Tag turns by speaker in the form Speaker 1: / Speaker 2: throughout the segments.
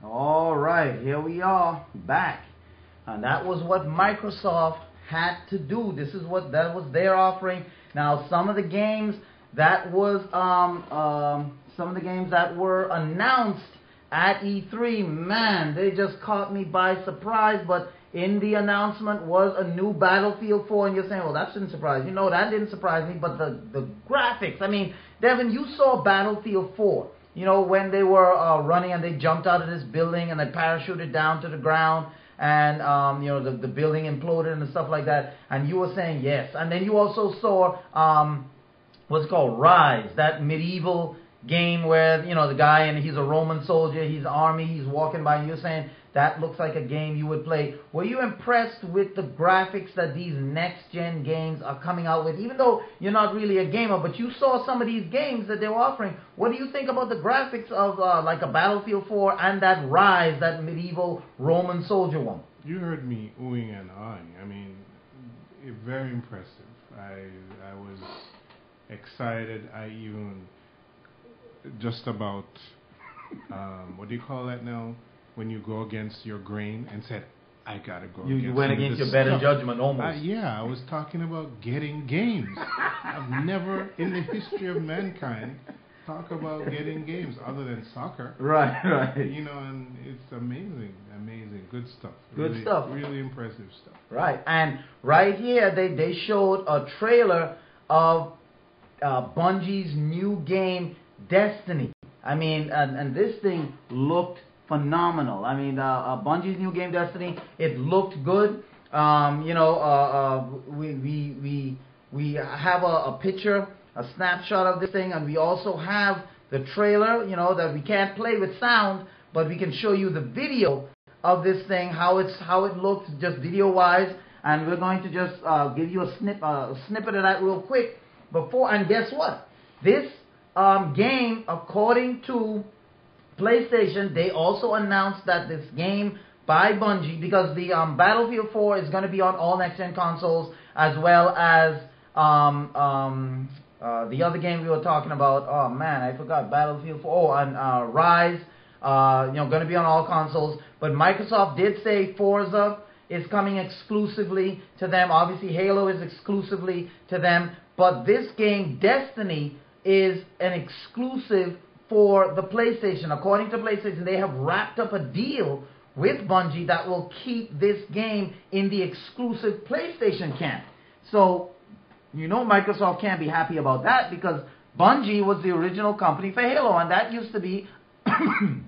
Speaker 1: All right, here we are back, and that was what Microsoft had to do. This is what that was their offering. Now, some of the games that were announced at E3, man, they just caught me by surprise. But in the announcement was a new Battlefield 4, and you're saying, well, that shouldn't surprise you. No, that didn't surprise me, but the graphics. I mean, Devin, you saw Battlefield 4. You know, when they were running and they jumped out of this building and they parachuted down to the ground and, you know, the building imploded and stuff like that. And you were saying yes. And then you also saw what's called Rise, that medieval game where, you know, the guy, and he's a Roman soldier, he's army, he's walking by, and you're saying that looks like a game you would play. Were you impressed with the graphics that these next-gen games are coming out with? Even though you're not really a gamer, but you saw some of these games that they were offering. What do you think about the graphics of like a Battlefield 4 and that Rise, that medieval Roman soldier one?
Speaker 2: You heard me oohing and ahhing. I mean, very impressive. I was excited. I even just about, what do you call that now? When you go against your grain and said, I gotta go against
Speaker 1: you went against your better judgment almost.
Speaker 2: Yeah, I was talking about getting games. I've never in the history of mankind talked about getting games other than soccer.
Speaker 1: Right.
Speaker 2: You know, and it's amazing. Good stuff.
Speaker 1: Good stuff.
Speaker 2: Really impressive stuff.
Speaker 1: Right, and right here they showed a trailer of Bungie's new game, Destiny. I mean, and this thing looked phenomenal. I mean, Bungie's new game, Destiny, it looked good. You know, we have a picture, a snapshot of this thing, and we also have the trailer, you know, that we can't play with sound, but we can show you the video of this thing, how it looks just video-wise, and we're going to just give you a snippet of that real quick before, and guess what? This game, according to PlayStation, they also announced that this game by Bungie, because the Battlefield 4 is going to be on all next-gen consoles, as well as the other game we were talking about. Oh man, I forgot. Battlefield 4. Oh, and Rise. You know, going to be on all consoles. But Microsoft did say Forza is coming exclusively to them. Obviously, Halo is exclusively to them. But this game, Destiny, is an exclusive for the PlayStation. According to PlayStation, they have wrapped up a deal with Bungie that will keep this game in the exclusive PlayStation camp. So, you know, Microsoft can't be happy about that, because Bungie was the original company for Halo, and that used to be a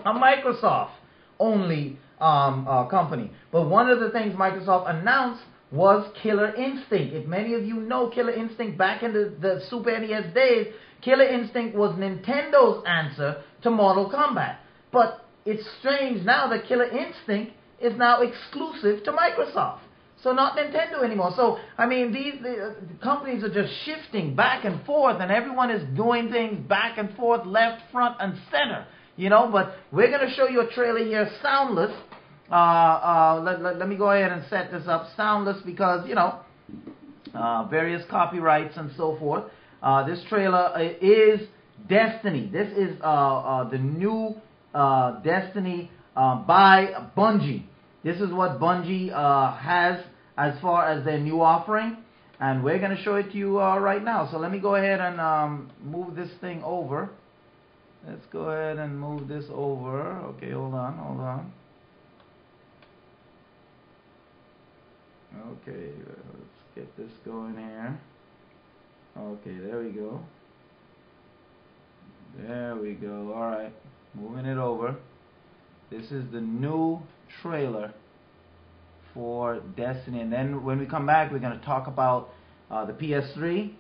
Speaker 1: Microsoft-only company. But one of the things Microsoft announced was Killer Instinct. If many of you know Killer Instinct, back in the Super NES days, Killer Instinct was Nintendo's answer to Mortal Kombat. But it's strange now that Killer Instinct is now exclusive to Microsoft. So not Nintendo anymore. So, I mean, the companies are just shifting back and forth, and everyone is doing things back and forth, left, front, and center. You know, but we're going to show you a trailer here, soundless. Let me go ahead and set this up soundless because, you know, various copyrights and so forth. This trailer is Destiny. This is the new Destiny by Bungie. This is what Bungie has as far as their new offering, and we're going to show it to you right now. So let me go ahead and move this thing over. Let's go ahead and move this over. Okay, hold on. Okay, let's get this going here. Okay, there we go. There we go. All right, moving it over. This is the new trailer for Destiny, and then when we come back, we're going to talk about the PS3,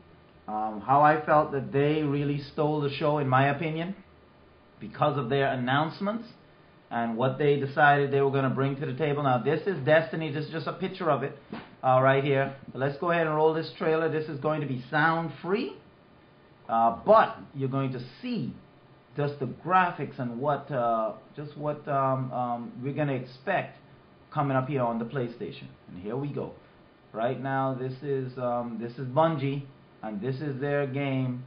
Speaker 1: how I felt that they really stole the show, in my opinion, because of their announcements and what they decided they were going to bring to the table. Now, this is Destiny. This is just a picture of it right here. So let's go ahead and roll this trailer. This is going to be sound-free, but you're going to see just the graphics and what we're going to expect coming up here on the PlayStation. And here we go. Right now, this is Bungie, and this is their game.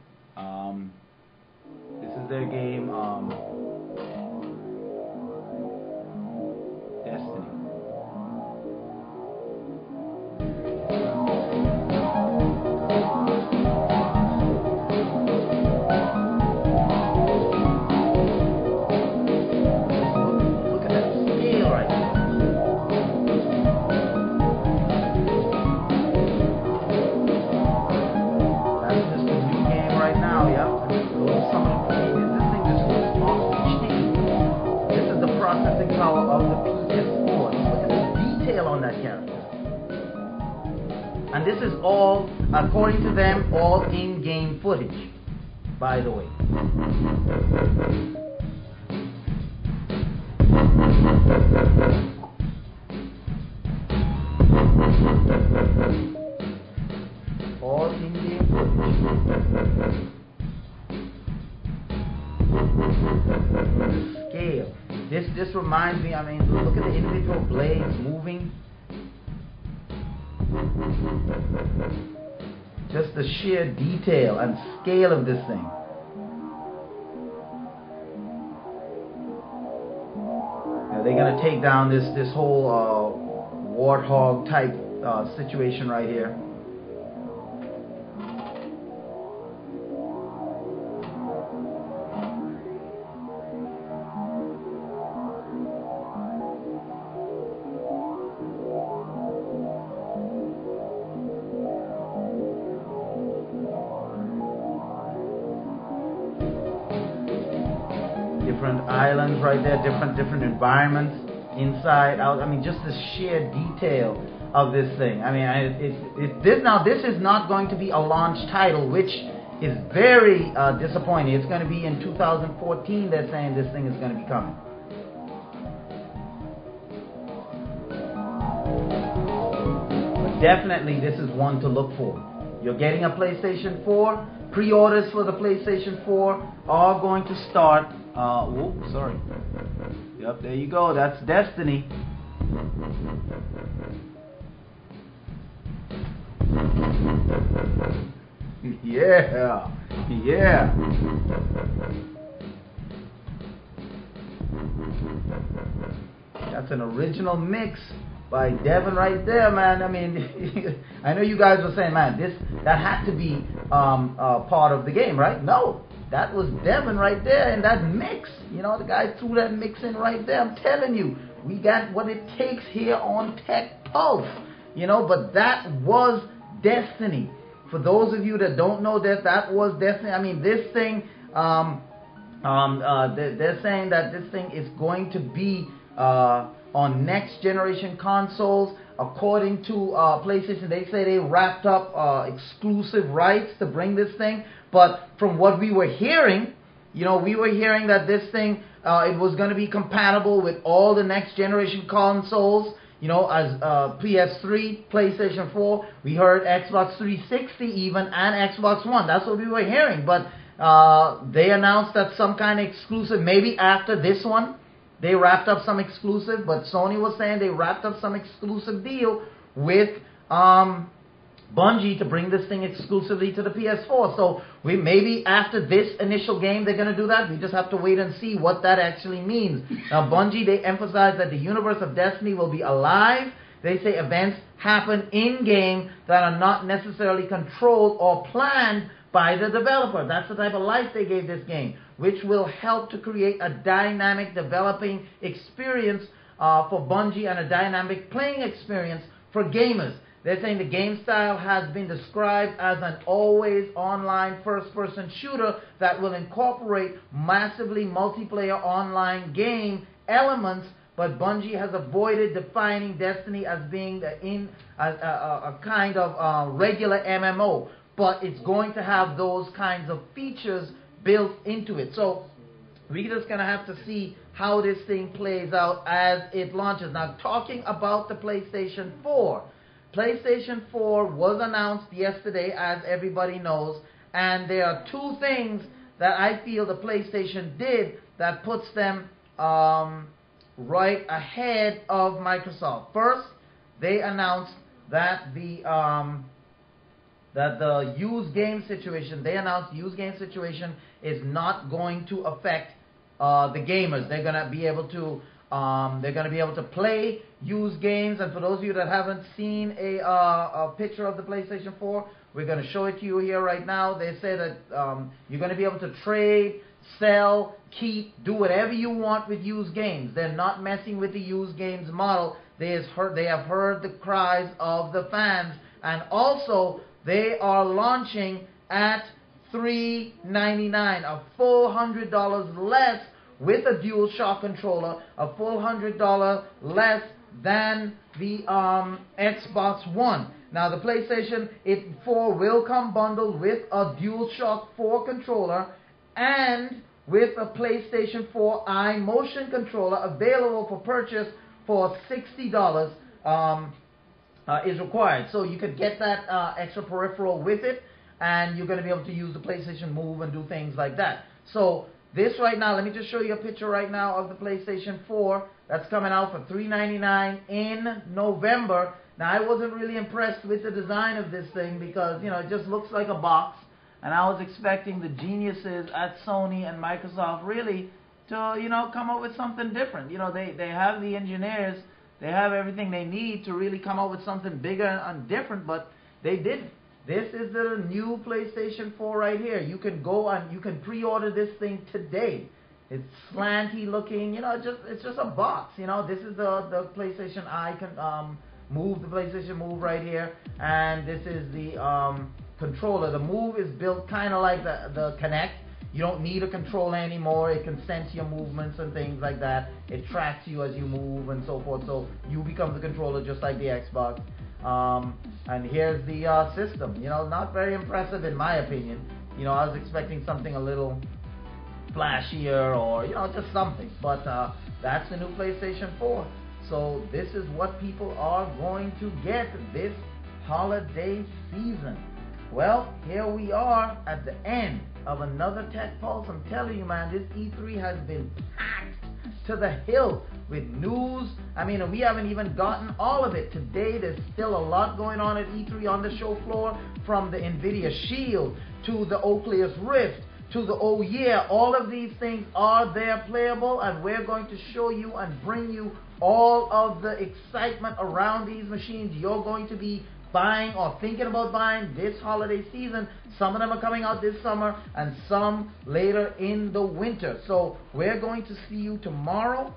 Speaker 1: some of this thing just goes off the chain. This is the processing power of the PS4. Just look at the detail on that character. And this is all, according to them, all in-game footage, by the way. All in-game footage. The scale. This reminds me, I mean, look at the individual blades moving. Just the sheer detail and scale of this thing. Now they're gonna take down this whole warthog type situation right here. Different islands right there, different environments, inside, out. I mean, just the sheer detail of this thing. I mean, this is not going to be a launch title, which is very disappointing. It's going to be in 2014. They're saying this thing is going to be coming. But definitely, this is one to look for. You're getting a PlayStation 4. Pre-orders for the PlayStation 4 are going to start. Sorry. Yep, there you go. That's Destiny. Yeah. That's an original mix by Devin right there, man. I mean, I know you guys were saying, man, that had to be part of the game, right? No, that was Devin right there in that mix. You know, the guy threw that mix in right there. I'm telling you, we got what it takes here on Tech Pulse. You know, but that was Destiny. For those of you that don't know that was Destiny. I mean, this thing, they're saying that this thing is going to be on next generation consoles. According to PlayStation, they say they wrapped up exclusive rights to bring this thing. But from what we were hearing, you know, we were hearing that this thing, it was going to be compatible with all the next generation consoles. You know, as PS3, PlayStation 4, we heard Xbox 360 even, and Xbox One. That's what we were hearing. But they announced that some kind of exclusive, maybe after this one, they wrapped up some exclusive. But Sony was saying they wrapped up some exclusive deal with Bungie to bring this thing exclusively to the PS4. So we maybe after this initial game they're going to do that. We just have to wait and see what that actually means. Now Bungie, they emphasize that the universe of Destiny will be alive. They say events happen in-game that are not necessarily controlled or planned by the developer. That's the type of life they gave this game, which will help to create a dynamic developing experience for Bungie and a dynamic playing experience for gamers. They're saying the game style has been described as an always online first-person shooter that will incorporate massively multiplayer online game elements, but Bungie has avoided defining Destiny as being a kind of regular MMO, but it's going to have those kinds of features built into it. So we're just going to have to see how this thing plays out as it launches. Now, talking about the PlayStation 4. PlayStation 4 was announced yesterday, as everybody knows, and there are two things that I feel the PlayStation did that puts them right ahead of Microsoft. First, they announced that the used game situation, is not going to affect the gamers. They're going to be able to play used games. And for those of you that haven't seen a picture of the PlayStation 4, we're going to show it to you here right now. They say that you're going to be able to trade, sell, keep, do whatever you want with used games. They're not messing with the used games model. They have heard the cries of the fans. And also, they are launching at $399, a full $100 less with a dual shock controller, a full $100 less than the Xbox One. Now the PlayStation 4 will come bundled with a DualShock 4 controller and with a PlayStation 4 iMotion controller available for purchase for $60 is required. So you could get that extra peripheral with it, and you're going to be able to use the PlayStation Move and do things like that. So this right now, let me just show you a picture right now of the PlayStation 4 that's coming out for $399 in November. Now, I wasn't really impressed with the design of this thing because, you know, it just looks like a box. And I was expecting the geniuses at Sony and Microsoft really to, you know, come up with something different. You know, they have the engineers, they have everything they need to really come up with something bigger and different, but they didn't. This is the new PlayStation 4 right here. You can go and you can pre-order this thing today. It's slanty looking, you know, it's just a box, you know. This is the PlayStation Move, the PlayStation Move right here, and this is the controller. The Move is built kind of like the Kinect. You don't need a controller anymore. It can sense your movements and things like that. It tracks you as you move and so forth. So you become the controller just like the Xbox. And here's the system. You know, not very impressive in my opinion. You know, I was expecting something a little flashier or, you know, just something. But that's the new PlayStation 4. So this is what people are going to get this holiday season. Well, here we are at the end of another Tech Pulse. I'm telling you, man, this E3 has been packed to the hill with news. I mean, we haven't even gotten all of it. Today, there's still a lot going on at E3 on the show floor, from the NVIDIA Shield to the Oculus Rift to the Oh Yeah. All of these things are there playable, and we're going to show you and bring you all of the excitement around these machines you're going to be buying or thinking about buying this holiday season. Some of them are coming out this summer and some later in the winter. So we're going to see you tomorrow,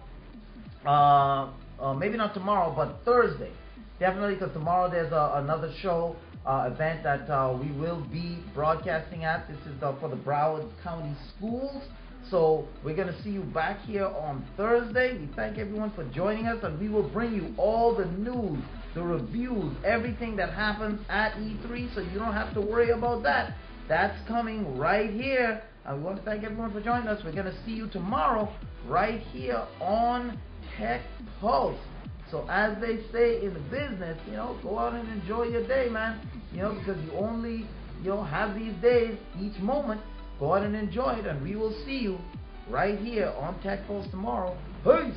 Speaker 1: maybe not tomorrow, but Thursday. Definitely, because tomorrow there's another show event that we will be broadcasting at. This is for the Broward County Schools. So we're going to see you back here on Thursday. We thank everyone for joining us, and we will bring you all the news, the reviews, everything that happens at E3, so you don't have to worry about that. That's coming right here. And we want to thank everyone for joining us. We're going to see you tomorrow right here on Tech Pulse. So as they say in the business, you know, go out and enjoy your day, man. You know, because you only, you know, have these days, each moment. Go out and enjoy it, and we will see you right here on Tech Pulse tomorrow. Peace!